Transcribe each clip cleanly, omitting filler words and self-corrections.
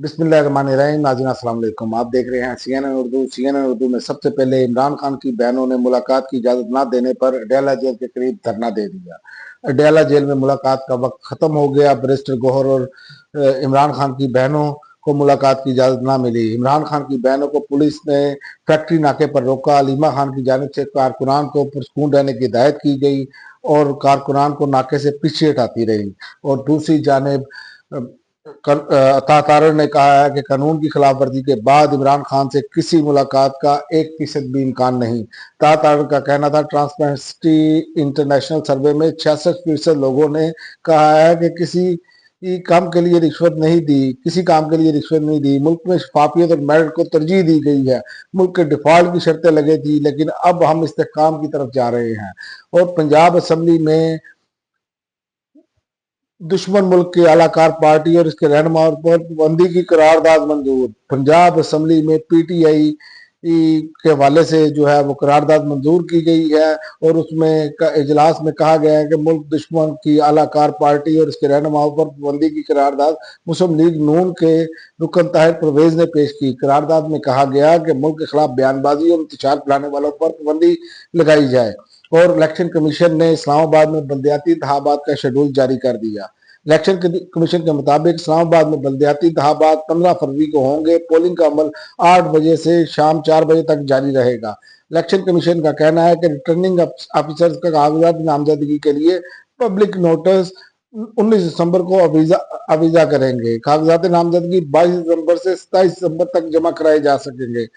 बिस्मिल्लाह रहमान रहीम। नाज़रीन अस्सलाम वालेकुम। आप देख रहे हैं CNN उर्दू। CNN उर्दू में सबसे पहले इमरान खान की बहनों ने मुलाकात की इजाजत न देने पर अडयाला जेल के करीब धरना दे दिया। अडयाला जेल में मुलाकात का वक्त खत्म हो गया। बैरिस्टर गौहर और इमरान खान की बहनों को मुलाकात की इजाजत ना मिली। इमरान खान की बहनों को पुलिस ने फैक्ट्री नाके पर रोका। अलीमा खान की जानिब से कारकुनान को पुरसकून रहने की हिदायत की गई और कारकुनान को नाके से पीछे हटाती रही। और दूसरी जानिब तातार ने कहा है कि कानून की खिलाफ वर्जी के बाद इमरान खान से किसी मुलाकात का 1% भी इम्कान नहीं। तातार का कहना था ट्रांसपेरेंसी इंटरनेशनल सर्वे में 66% लोगों ने कहा है कि किसी काम के लिए रिश्वत नहीं दी, किसी काम के लिए रिश्वत नहीं दी। मुल्क में शफाफियत और मेरिट को तरजीह दी गई है। मुल्क के डिफॉल्ट की शर्तें लगी थी, लेकिन अब हम इस्तेहकाम की तरफ जा रहे हैं। और पंजाब असम्बली में दुश्मन मुल्क की आलाकार पार्टी और इसके रहनुमाओं पर पाबंदी की करारदाद मंजूर। पंजाब असम्बली में PTI के हवाले से जो है वो करारदाद मंजूर की गई है और उसमें इजलास में कहा गया है कि मुल्क दुश्मन की आलाकार पार्टी और इसके रहनुमाओं पर पाबंदी की करारदाद मुस्लिम लीग नून के रुकन ताहिर परवेज ने पेश की। करारदाद में कहा गया कि मुल्क के खिलाफ बयानबाजी और इंतशार फैलाने वालों पर पाबंदी लगाई जाए। और इलेक्शन कमीशन ने इस्लामाबाद में बल्दियाती इंतखाबात का शेड्यूल जारी कर दिया। इलेक्शन कमीशन के मुताबिक इस्लामाबाद में बल्दियाती इंतखाबात 15 फरवरी को होंगे। पोलिंग का अमल 8 बजे से शाम 4 बजे तक जारी रहेगा। इलेक्शन कमीशन का कहना है कि रिटर्निंग ऑफिसर्स का कागजात नामजदगी के लिए पब्लिक नोटिस 19 दिसंबर को अवीजा करेंगे। कागजात नामजदगी 22 दिसंबर से 27 दिसंबर तक जमा कराए जा सकेंगे।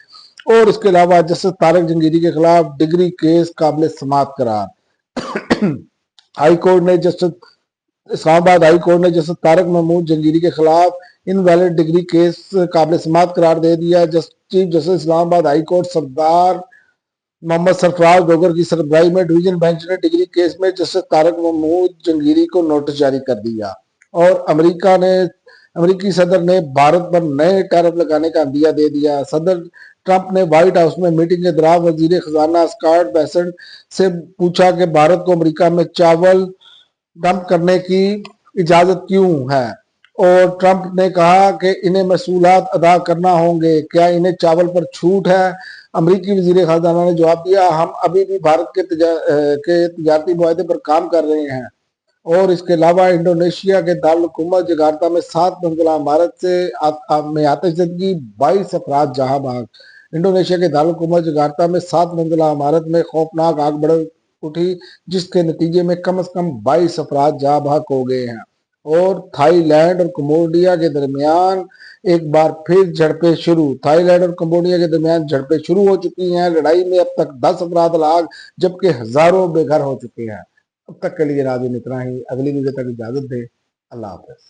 और इसके अलावा जस्टिस तारिक जंगीरी के खिलाफ डिग्री केस काबिल समाअत करार। हाई कोर्ट ने इस्लामाबाद हाई कोर्ट ने जस्टिस तारिक महमूद जंगीरी के खिलाफ इनवैलिड डिग्री केस काबिल समाअत करार दे दिया। Chief justice Islamabad high court Sardar Mohammad Sarfaraz Dogar की सरबराही में डिवीजन बेंच ने डिग्री केस में जस्टिस तारिक महमूद जंगीरी को नोटिस जारी कर दिया। और अमेरिकी सदर ने भारत पर नए टैरिफ लगाने का अंदिया दे दिया। सदर ट्रंप ने व्हाइट हाउस में मीटिंग के दौरान वजीर खजाना स्कॉट बेसेंट से पूछा कि भारत को अमेरिका में चावल डंप करने की इजाजत क्यों है। और ट्रंप ने कहा कि इन्हें महसूलात अदा करना होंगे, क्या इन्हें चावल पर छूट है। अमरीकी वजीर खजाना ने जवाब दिया, हम अभी भी भारत के तजारती मुआहदे पर काम कर रहे हैं। और इसके अलावा इंडोनेशिया के दारुल-हुकूमत जकार्ता में 7 मंजिला इमारत से में आतिशज़दगी 22 अफराद जहां भाग। इंडोनेशिया के दारुल-हुकूमत जकार्ता में 7 मंजिला इमारत में खौफनाक आग बढ़ उठी, जिसके नतीजे में कम से कम 22 अफराद जहां भाग हो गए हैं। और थाईलैंड और कंबोडिया के दरमियान एक बार फिर झड़पें शुरू। थाईलैंड और कंबोडिया के दरमियान झड़पें शुरू हो चुकी हैं। लड़ाई में अब तक 10 अफराद हलाक जबकि हजारों बेघर हो चुके हैं। अब तक के लिए नाज़रीन इतना ही। अगली वीडियो तक इजाजत दें। अल्लाह हाफ़िज़।